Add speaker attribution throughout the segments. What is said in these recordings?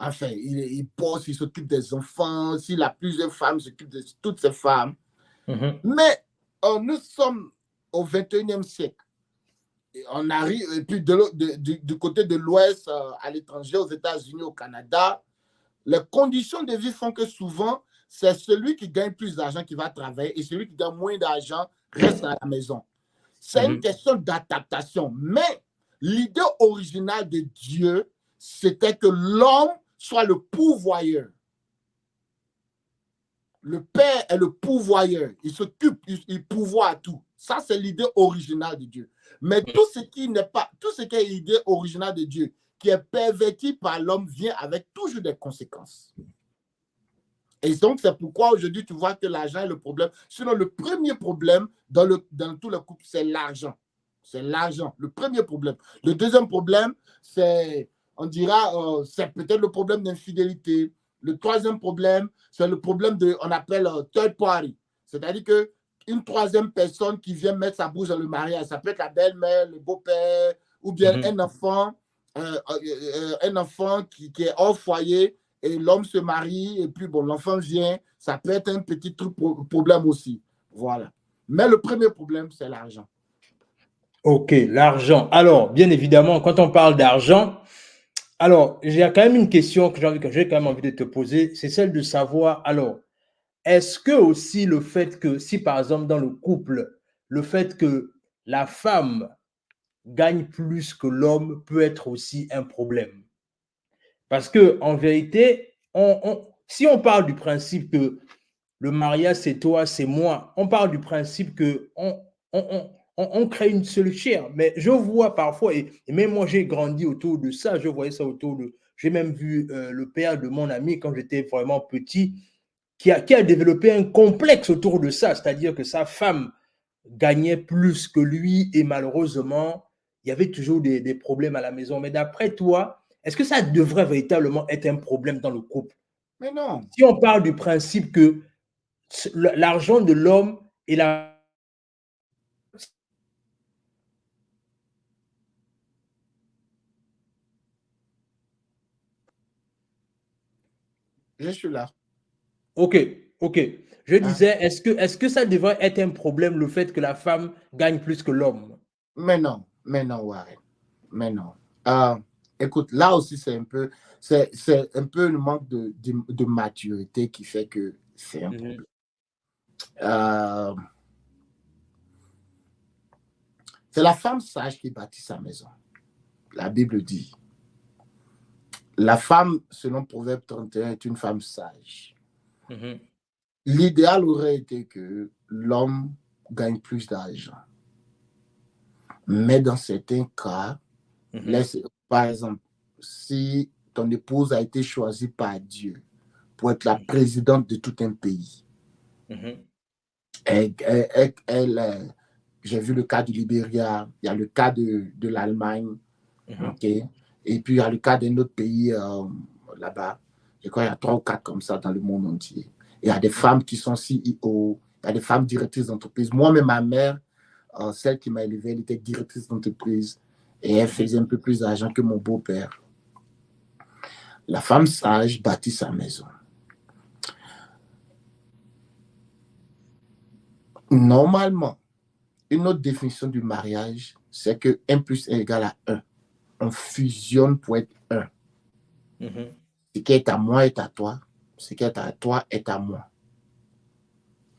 Speaker 1: Enfin, il bosse, il s'occupe des enfants. S'il a plusieurs femmes, il s'occupe de toutes ces femmes. Mais nous sommes au 21e siècle. Et on arrive, et puis du côté de l'Ouest, à l'étranger, aux États-Unis, au Canada, les conditions de vie font que souvent, c'est celui qui gagne plus d'argent qui va travailler et celui qui gagne moins d'argent reste à la maison. C'est une question d'adaptation. Mais l'idée originale de Dieu, c'était que l'homme soit le pourvoyeur. Le père est le pourvoyeur. Il s'occupe, il pourvoit à tout. Ça, c'est l'idée originale de Dieu. Mais tout ce qui n'est pas, tout ce qui est l'idée originale de Dieu, qui est perverti par l'homme, vient avec toujours des conséquences. Et donc, c'est pourquoi aujourd'hui, tu vois que l'argent est le problème. Sinon, le premier problème dans tous les couples, c'est l'argent. C'est l'argent, le premier problème. Le deuxième problème, c'est, on dira, c'est peut-être le problème d'infidélité. Le troisième problème, c'est le problème on appelle third party. C'est-à-dire qu'une troisième personne qui vient mettre sa bouche dans le mariage, ça peut être la belle-mère, le beau-père, ou bien un enfant qui est hors foyer, et l'homme se marie, et puis bon, l'enfant vient, ça peut être un petit problème aussi. Voilà. Mais le premier problème, c'est l'argent.
Speaker 2: Ok, l'argent. Alors, bien évidemment, quand on parle d'argent, alors, j'ai quand même une question que j'ai quand même envie de te poser, c'est celle de savoir, alors, est-ce que aussi le fait que, si par exemple dans le couple, le fait que la femme gagne plus que l'homme peut être aussi un problème? Parce que en vérité, si on parle du principe que le mariage c'est toi, c'est moi, on parle du principe que on crée une seule chair. Mais je vois parfois, et même moi j'ai grandi autour de ça, je voyais ça autour de... J'ai même vu le père de mon ami quand j'étais vraiment petit, qui a développé un complexe autour de ça, c'est-à-dire que sa femme gagnait plus que lui et malheureusement, il y avait toujours des problèmes à la maison. Mais d'après toi, est-ce que ça devrait véritablement être un problème dans le couple?
Speaker 1: Mais non.
Speaker 2: Si on parle du principe que l'argent de l'homme et la...
Speaker 1: Je suis là.
Speaker 2: Ok. Je disais, est-ce que ça devrait être un problème, le fait que la femme gagne plus que l'homme?
Speaker 1: Mais non, Warren. Mais non. Écoute, là aussi, c'est un peu le manque de maturité qui fait que c'est un problème. C'est la femme sage qui bâtit sa maison. La Bible dit. La femme, selon Proverbe 31, est une femme sage. L'idéal aurait été que l'homme gagne plus d'argent. Mais dans certains cas, par exemple, si ton épouse a été choisie par Dieu pour être la présidente de tout un pays, j'ai vu le cas du Libéria, il y a le cas de l'Allemagne, okay? Et puis il y a le cas d'un autre pays là-bas. Je crois qu'il y a 3 ou 4 comme ça dans le monde entier. Il y a des femmes qui sont CEO, il y a des femmes directrices d'entreprise. Moi-même, ma mère, celle qui m'a élevé, elle était directrice d'entreprise et elle faisait un peu plus d'argent que mon beau-père. La femme sage bâtit sa maison. Normalement, une autre définition du mariage, c'est que 1 plus 1 égale à 1. On fusionne pour être 1. Ce qui est à moi est à toi. Ce qui est à toi est à moi.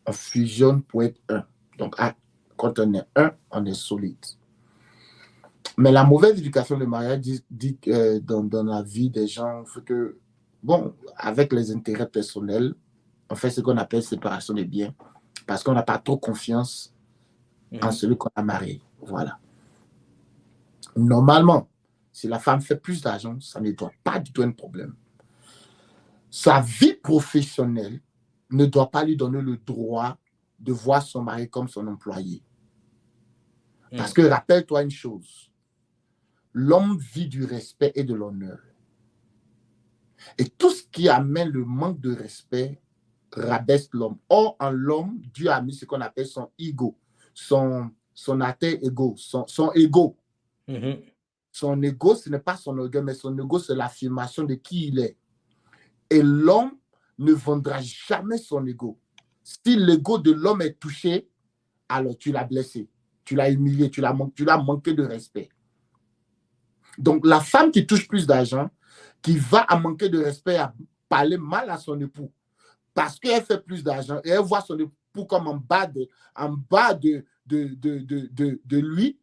Speaker 1: On fusionne pour être 1. Donc, quand on est 1, on est solide. Mais la mauvaise éducation du mariage dit dans la vie des gens, fait que, bon, avec les intérêts personnels, on fait ce qu'on appelle séparation des biens parce qu'on n'a pas trop confiance en celui qu'on a marié. Voilà. Normalement, si la femme fait plus d'argent, ça ne doit pas du tout être un problème. Sa vie professionnelle ne doit pas lui donner le droit de voir son mari comme son employé. Parce que rappelle-toi une chose, l'homme vit du respect et de l'honneur. Et tout ce qui amène le manque de respect rabaisse l'homme. Or, en l'homme, Dieu a mis ce qu'on appelle son ego, son alter ego, son ego. Son ego, ce n'est pas son orgueil, mais son ego, c'est l'affirmation de qui il est. Et l'homme ne vendra jamais son ego. Si l'ego de l'homme est touché, alors tu l'as blessé, tu l'as humilié, tu l'as manqué de respect. Donc, la femme qui touche plus d'argent, qui va à manquer de respect, à parler mal à son époux, parce qu'elle fait plus d'argent et elle voit son époux comme en bas de lui,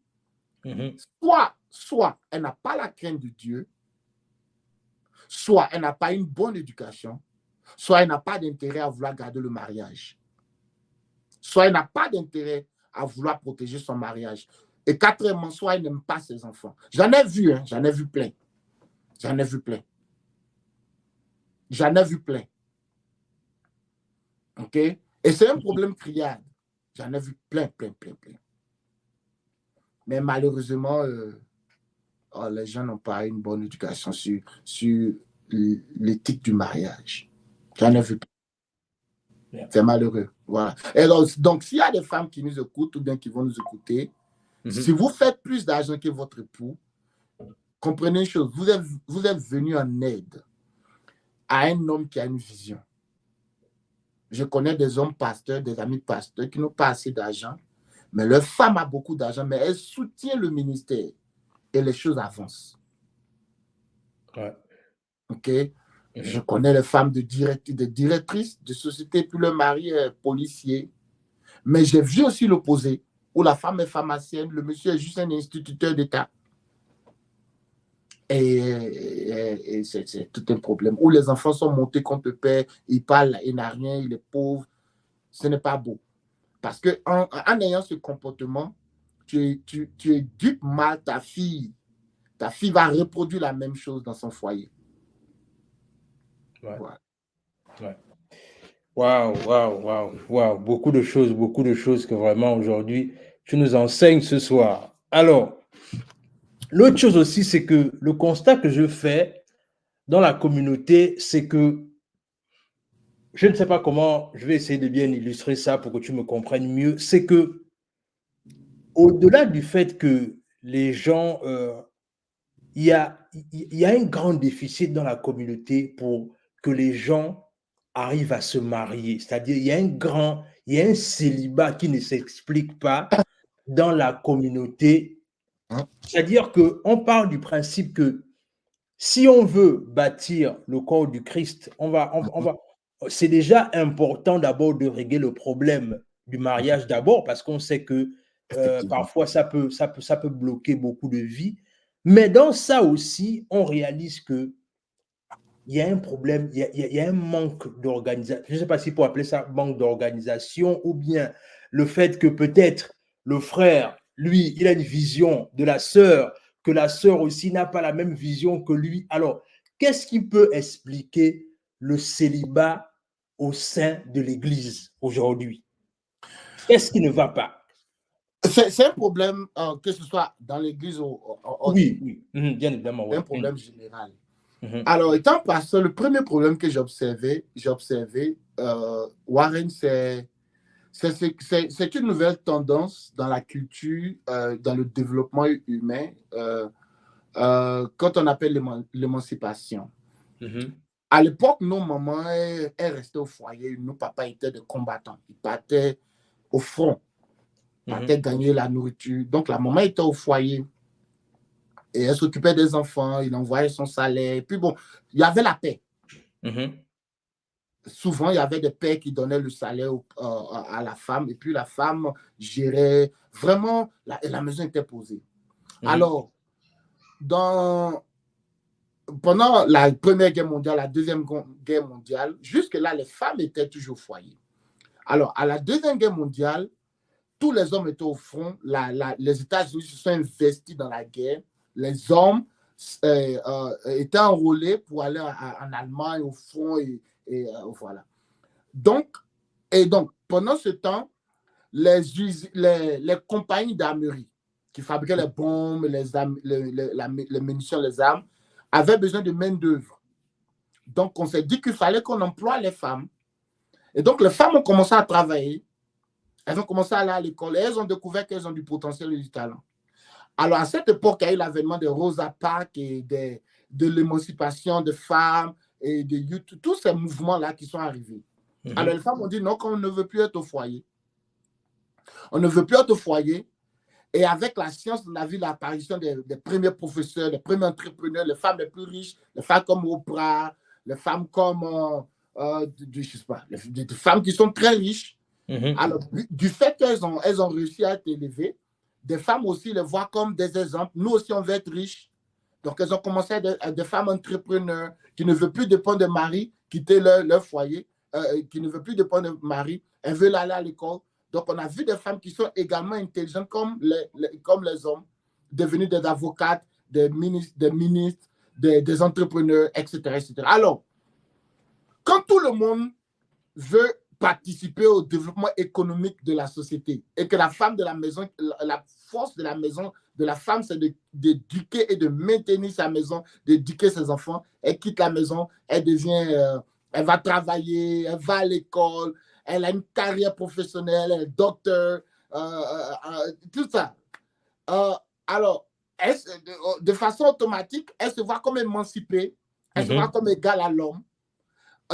Speaker 1: soit elle n'a pas la crainte de Dieu, soit elle n'a pas une bonne éducation, soit elle n'a pas d'intérêt à vouloir garder le mariage, soit elle n'a pas d'intérêt à vouloir protéger son mariage. Et quatrièmement, soit elle n'aime pas ses enfants. J'en ai vu, hein, j'en ai vu plein. J'en ai vu plein. J'en ai vu plein. OK? Et c'est un problème criard. J'en ai vu plein. Mais malheureusement, les gens n'ont pas une bonne éducation sur l'éthique du mariage. J'en ai vu plein. C'est malheureux. Voilà. Et donc, s'il y a des femmes qui nous écoutent ou bien qui vont nous écouter, si vous faites plus d'argent que votre époux, comprenez une chose, vous êtes venu en aide à un homme qui a une vision. Je connais des hommes pasteurs, des amis pasteurs qui n'ont pas assez d'argent, mais leur femme a beaucoup d'argent, mais elle soutient le ministère et les choses avancent.
Speaker 2: Ouais.
Speaker 1: OK? Je connais les femmes de directrices de société, puis le mari est policier. Mais j'ai vu aussi l'opposé, où la femme est pharmacienne, le monsieur est juste un instituteur d'État. Et c'est tout un problème. Où les enfants sont montés contre le père, il parle, il n'a rien, il est pauvre. Ce n'est pas beau. Parce qu'en ayant ce comportement, tu éduques mal ta fille. Ta fille va reproduire la même chose dans son foyer.
Speaker 2: Ouais. Voilà. Ouais. Waouh. Beaucoup de choses que vraiment aujourd'hui, tu nous enseignes ce soir. Alors, l'autre chose aussi, c'est que le constat que je fais dans la communauté, c'est que je ne sais pas comment, je vais essayer de bien illustrer ça pour que tu me comprennes mieux, c'est que au-delà du fait que les gens, il y a un grand déficit dans la communauté pour que les gens arrivent à se marier. C'est-à-dire, il y a un célibat qui ne s'explique pas dans la communauté. C'est-à-dire qu'on parle du principe que si on veut bâtir le corps du Christ, c'est déjà important d'abord de régler le problème du mariage d'abord, parce qu'on sait que parfois ça peut bloquer beaucoup de vies. Mais dans ça aussi, on réalise que il y a un problème, il y a un manque d'organisation. Je ne sais pas si pour appeler ça manque d'organisation ou bien le fait que peut-être le frère, lui, il a une vision de la sœur, que la sœur aussi n'a pas la même vision que lui. Alors, qu'est-ce qui peut expliquer le célibat au sein de l'Église aujourd'hui? Qu'est-ce qui ne va pas?
Speaker 1: C'est un problème, que ce soit dans l'Église ou
Speaker 2: oui, bien évidemment.
Speaker 1: C'est un problème général. Alors, étant pasteur, le premier problème que j'observais, Warren, c'est une nouvelle tendance dans la culture, dans le développement humain, quand on appelle l'émancipation. À l'époque, nos mamans, elles restaient au foyer, nos papas étaient des combattants. Ils partaient au front, ils partaient gagner la nourriture. Donc, la maman était au foyer. Et elle s'occupait des enfants, il envoyait son salaire. Et puis bon, il y avait la paix. Souvent, il y avait des pères qui donnaient le salaire à la femme. Et puis la femme gérait. Vraiment, la maison était posée. Alors, pendant la Première Guerre mondiale, la Deuxième Guerre mondiale, jusque-là, les femmes étaient toujours au foyer. Alors, à la Deuxième Guerre mondiale, tous les hommes étaient au front. Les États-Unis se sont investis dans la guerre. Les hommes étaient enrôlés pour aller en Allemagne au front et voilà. Donc, pendant ce temps, les compagnies d'armerie qui fabriquaient les bombes, les munitions, les armes, avaient besoin de main-d'œuvre. Donc, on s'est dit qu'il fallait qu'on emploie les femmes. Et donc, les femmes ont commencé à travailler. Elles ont commencé à aller à l'école et elles ont découvert qu'elles ont du potentiel et du talent. Alors, à cette époque, il y a eu l'avènement de Rosa Parks et de l'émancipation des femmes. et de YouTube, tous ces mouvements-là qui sont arrivés. Alors, les femmes ont dit non, qu'on ne veut plus être au foyer. On ne veut plus être au foyer. Et avec la science, on a vu l'apparition des premiers professeurs, des premiers entrepreneurs, les femmes les plus riches, les femmes comme Oprah, les femmes comme, je sais pas, des femmes qui sont très riches. Alors, du fait qu'elles ont réussi à être élevées, des femmes aussi les voient comme des exemples. Nous aussi, on veut être riches. Donc, elles ont commencé à être des femmes entrepreneurs qui ne veulent plus dépendre de mari, quitter leur foyer, qui ne veulent plus dépendre de mari. Elles veulent aller à l'école. Donc, on a vu des femmes qui sont également intelligentes comme les hommes, devenues des avocates, des ministres, des entrepreneurs, etc., etc. Alors, quand tout le monde veut participer au développement économique de la société et que la femme de la maison, la force de la maison de la femme, c'est d'éduquer et de maintenir sa maison, d'éduquer ses enfants, elle quitte la maison, elle devient, elle va travailler, elle va à l'école, elle a une carrière professionnelle, elle est docteur, tout ça. Alors, de façon automatique, elle se voit comme émancipée, elle se voit comme égale à l'homme.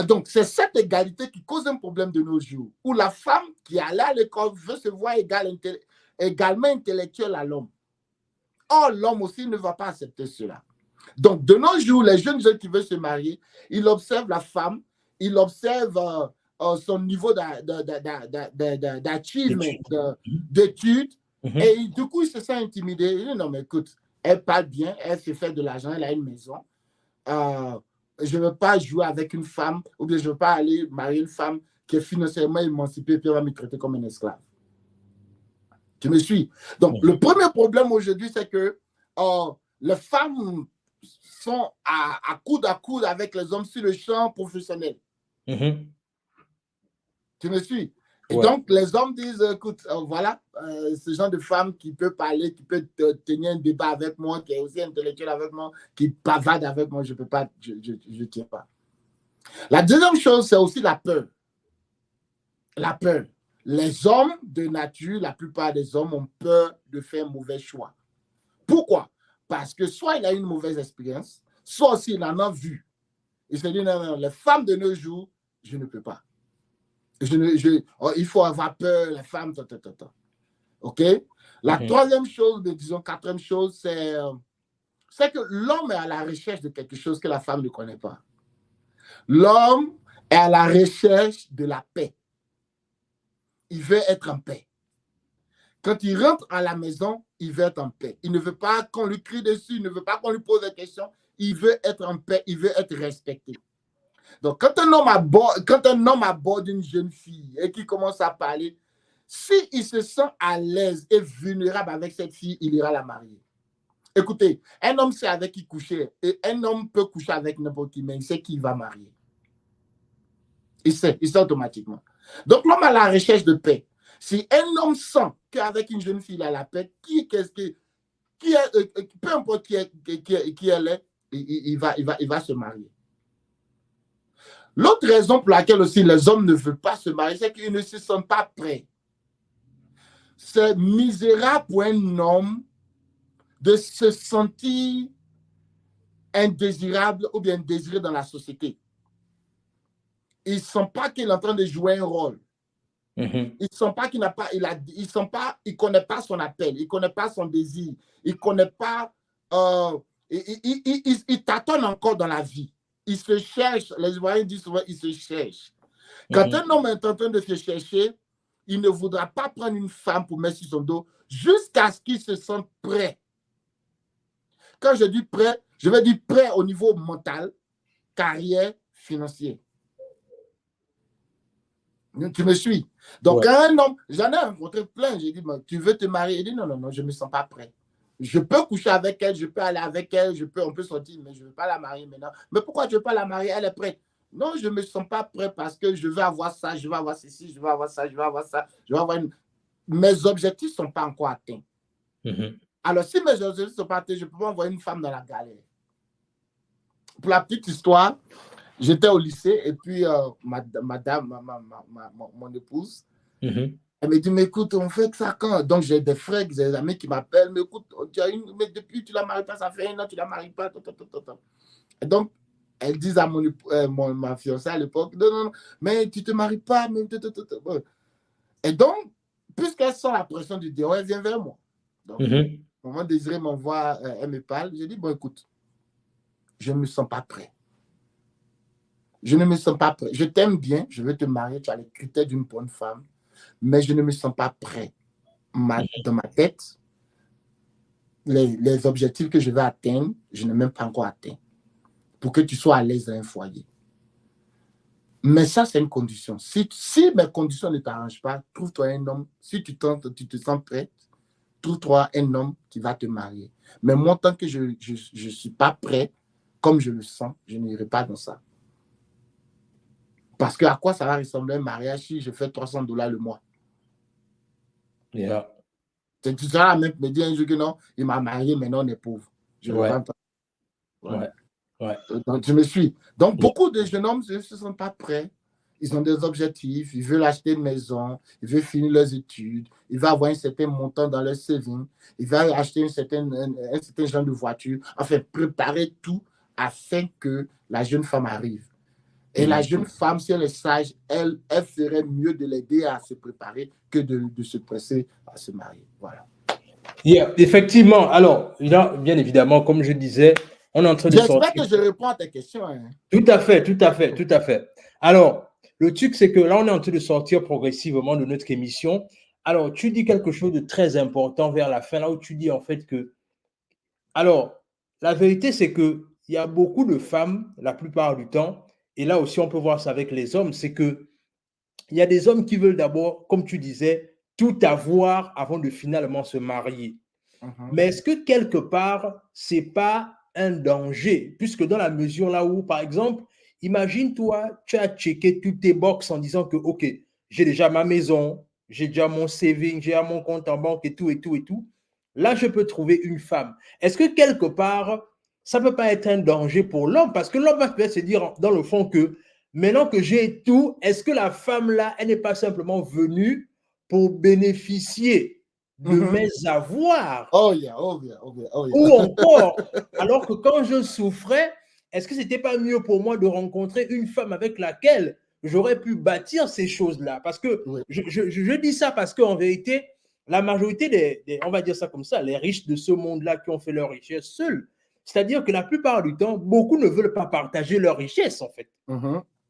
Speaker 1: Donc, c'est cette égalité qui cause un problème de nos jours, où la femme qui est allée à l'école veut se voir également intellectuelle à l'homme. Or, l'homme aussi ne va pas accepter cela. Donc, de nos jours, les jeunes gens qui veulent se marier, ils observent la femme, ils observent son niveau d'achievement, d'études, et du coup, ils se sentent intimidés. Ils disent, non, mais écoute, elle parle bien, elle se fait de l'argent, elle a une maison. Je ne veux pas jouer avec une femme, ou bien je ne veux pas aller marier une femme qui est financièrement émancipée, puis elle va me traiter comme un esclave. Tu me suis? Donc, le premier problème aujourd'hui, c'est que les femmes sont à coude avec les hommes sur le champ professionnel. Tu me suis? Et donc, les hommes disent, écoute, voilà, ce genre de femme qui peut parler, qui peut tenir un débat avec moi, qui est aussi intellectuelle avec moi, qui bavarde avec moi, je ne peux pas, je ne tiens pas. La deuxième chose, c'est aussi la peur. La peur. Les hommes de nature, la plupart des hommes ont peur de faire un mauvais choix. Pourquoi? Parce que soit il a une mauvaise expérience, soit aussi il en a vu. Il se dit, non, non, les femmes de nos jours, je ne peux pas. Il faut avoir peur, les femmes, OK? La troisième chose, disons quatrième chose, c'est que l'homme est à la recherche de quelque chose que la femme ne connaît pas. L'homme est à la recherche de la paix. Il veut être en paix. Quand il rentre à la maison, il veut être en paix. Il ne veut pas qu'on lui crie dessus, il ne veut pas qu'on lui pose des questions. Il veut être en paix, il veut être respecté. Donc, quand un homme aborde une jeune fille et qu'il commence à parler, s'il se sent à l'aise et vulnérable avec cette fille, il ira la marier. Écoutez, un homme sait avec qui coucher et un homme peut coucher avec n'importe qui, mais il sait qui va marier. Il sait automatiquement. Donc, l'homme a la recherche de paix. Si un homme sent qu'avec une jeune fille, il a la paix, peu importe qui elle est, il va se marier. L'autre raison pour laquelle aussi les hommes ne veulent pas se marier, c'est qu'ils ne se sentent pas prêts. C'est misérable pour un homme de se sentir indésirable ou bien désiré dans la société. Ils ne sentent pas qu'il est en train de jouer un rôle. Ils ne sentent pas qu'il n'a pas, il connaît pas son appel, il ne connaît pas son désir, il ne connaît pas, il tâtonne encore dans la vie. Il se cherche, les Ivoiriens disent souvent, il se cherche. Quand un homme est en train de se chercher, il ne voudra pas prendre une femme pour mettre sur son dos jusqu'à ce qu'il se sente prêt. Quand je dis prêt, je veux dire prêt au niveau mental, carrière, financier. Tu me suis? Donc, un homme, j'en ai rencontré plein, j'ai dit, tu veux te marier? Il dit, non, non, non, je ne me sens pas prêt. Je peux coucher avec elle, je peux aller avec elle, on peut sortir, mais je ne veux pas la marier maintenant. Mais pourquoi je ne veux pas la marier? Elle est prête. Non, je ne me sens pas prêt parce que je veux avoir ça, je veux avoir ceci, je veux avoir ça, je veux avoir ça, je veux avoir une... Mes objectifs ne sont pas encore atteints. Alors, si mes objectifs ne sont pas atteints, je ne peux pas envoyer une femme dans la galère. Pour la petite histoire, j'étais au lycée et puis mon épouse, elle me dit, mais écoute, on fait ça quand? Donc, j'ai des frères, des amis qui m'appellent, mais écoute, mais depuis tu la maries pas, ça fait 1 an, tu la maries pas. Et donc, elles disent à ma fiancée à l'époque, non, non, non, mais tu ne te maries pas. Mais... Et donc, puisqu'elle sent la pression du dehors, elle vient vers moi. Donc, au moment Désiré m'envoie, elle me parle, je dis, bon, écoute, je ne me sens pas prêt. Je ne me sens pas prêt. Je t'aime bien, je veux te marier, tu as les critères d'une bonne femme, mais je ne me sens pas prêt. Dans ma tête, les objectifs que je vais atteindre, je n'ai même pas encore atteint pour que tu sois à l'aise dans un foyer. Mais ça, c'est une condition. Si mes conditions ne t'arrangent pas, trouve-toi un homme. Si tu te sens prêt, trouve-toi un homme qui va te marier. Mais moi, tant que je ne suis pas prêt, comme je le sens, je n'irai pas dans ça. Parce que à quoi ça va ressembler un mariage si je fais $300 le mois?
Speaker 2: Yeah.
Speaker 1: Tu seras même me dire un jour que non, il m'a marié, mais non, on est pauvre. Je ne vends pas.
Speaker 2: Ouais. Ouais.
Speaker 1: Donc, je me suis. Donc, beaucoup de jeunes hommes ne se sentent pas prêts. Ils ont des objectifs, ils veulent acheter une maison, ils veulent finir leurs études, ils veulent avoir un certain montant dans leur saving, ils veulent acheter un certain genre de voiture, enfin, préparer tout afin que la jeune femme arrive. Et la jeune femme, si elle est sage, elle ferait mieux de l'aider à se préparer que de se presser à se marier. Voilà.
Speaker 2: Yeah, effectivement. Alors, bien évidemment, comme je disais, on est en train de sortir.
Speaker 1: J'espère que je réponds à tes questions. Hein.
Speaker 2: Tout à fait, tout à fait, tout à fait. Alors, le truc, c'est que là, on est en train de sortir progressivement de notre émission. Alors, tu dis quelque chose de très important vers la fin, là où tu dis en fait que... Alors, la vérité, c'est qu'il y a beaucoup de femmes, la plupart du temps, et là aussi, on peut voir ça avec les hommes, c'est que il y a des hommes qui veulent d'abord, comme tu disais, tout avoir avant de finalement se marier. Mais est-ce que quelque part, ce n'est pas un danger? Puisque dans la mesure là où, par exemple, imagine-toi, tu as checké toutes tes boxes en disant que, OK, j'ai déjà ma maison, j'ai déjà mon saving, j'ai mon compte en banque et tout, et tout, et tout. Là, je peux trouver une femme. Est-ce que quelque part, ça ne peut pas être un danger pour l'homme? Parce que l'homme va peut-être se dire dans le fond que maintenant que j'ai tout, est-ce que la femme-là, elle n'est pas simplement venue pour bénéficier de mes avoirs?
Speaker 1: Oh yeah, oh yeah, oh yeah, oh yeah.
Speaker 2: Ou encore, alors que quand je souffrais, est-ce que ce n'était pas mieux pour moi de rencontrer une femme avec laquelle j'aurais pu bâtir ces choses-là? Parce que je dis ça parce qu'en vérité, la majorité on va dire ça comme ça, les riches de ce monde-là qui ont fait leur richesse seuls, c'est-à-dire que la plupart du temps, beaucoup ne veulent pas partager leur richesse en fait.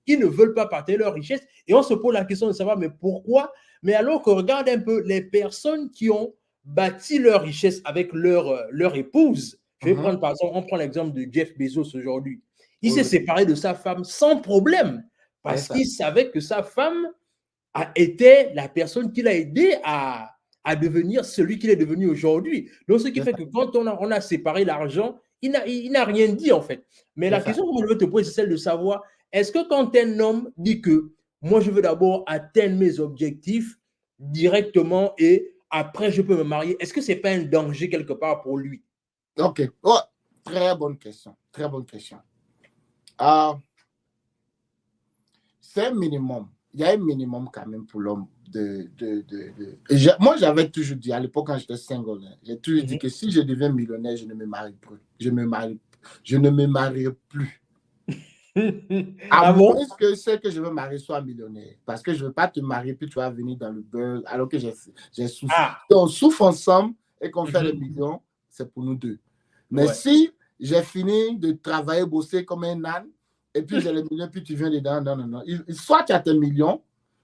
Speaker 2: Ils ne veulent pas partager leur richesse et on se pose la question de savoir mais pourquoi? Mais alors que regarde un peu les personnes qui ont bâti leur richesse avec leur épouse. Je vais prendre par exemple, on prend l'exemple de Jeff Bezos aujourd'hui. Il s'est séparé de sa femme sans problème parce qu'il savait que sa femme a été la personne qui l'a aidé à devenir celui qu'il est devenu aujourd'hui. Donc, ce qui fait que quand on a séparé l'argent, il n'a rien dit en fait. Mais la question que je veux te poser, c'est celle de savoir, est-ce que quand un homme dit que moi, je veux d'abord atteindre mes objectifs directement et après, je peux me marier, est-ce que ce n'est pas un danger quelque part pour lui?
Speaker 1: Ok. Oh, très bonne question. Très bonne question. C'est un minimum. Il y a un minimum quand même pour l'homme. Moi, j'avais toujours dit, à l'époque quand j'étais single, j'ai toujours dit que si je deviens millionnaire, je ne me marie plus. Je ne me marierai plus. À moins que celle que je veux marier soit millionnaire. Parce que je ne veux pas te marier, puis tu vas venir dans le beurre, alors que j'ai souffert. Si on souffre ensemble et qu'on fait les millions, c'est pour nous deux. Mais si j'ai fini de travailler, bosser comme un âne, et puis j'ai les millions, puis tu viens dedans, non, non, non. Soit tu as tes millions,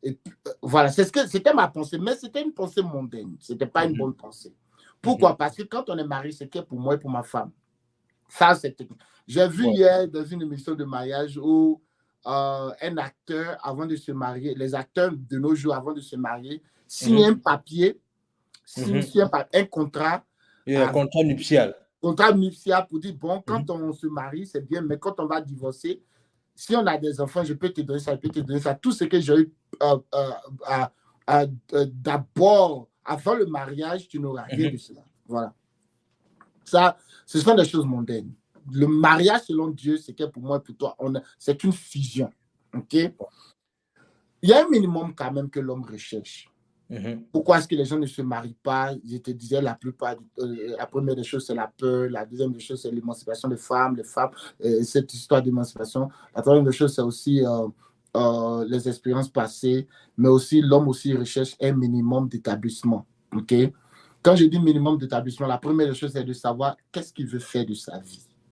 Speaker 1: et puis, voilà, c'était ma pensée, mais c'était une pensée mondaine. Ce n'était pas une bonne pensée. Pourquoi? Parce que quand on est marié, c'était pour moi et pour ma femme. Ça, c'était... J'ai vu hier dans une émission de mariage où un acteur, avant de se marier, les acteurs de nos jours, avant de se marier, signent un papier, un contrat.
Speaker 2: Un contrat nuptial.
Speaker 1: Contrat nuptial pour dire, bon, quand on se marie, c'est bien, mais quand on va divorcer, si on a des enfants, je peux te donner ça, je peux te donner ça. Tout ce que j'ai eu d'abord, avant le mariage, tu n'auras rien de cela. Voilà. Ça, ce sont des choses mondaines. Le mariage, selon Dieu, c'est que pour moi et pour toi, c'est une fusion. OK? Il y a un minimum quand même que l'homme recherche. Pourquoi est-ce que les gens ne se marient pas? Je te disais, la première des choses, c'est la peur. La deuxième des choses, c'est l'émancipation des femmes, cette histoire d'émancipation. La troisième des choses, c'est aussi les expériences passées, mais aussi l'homme aussi recherche un minimum d'établissement. OK? Quand je dis minimum d'établissement, la première des choses, c'est de savoir qu'est-ce qu'il veut faire de sa vie.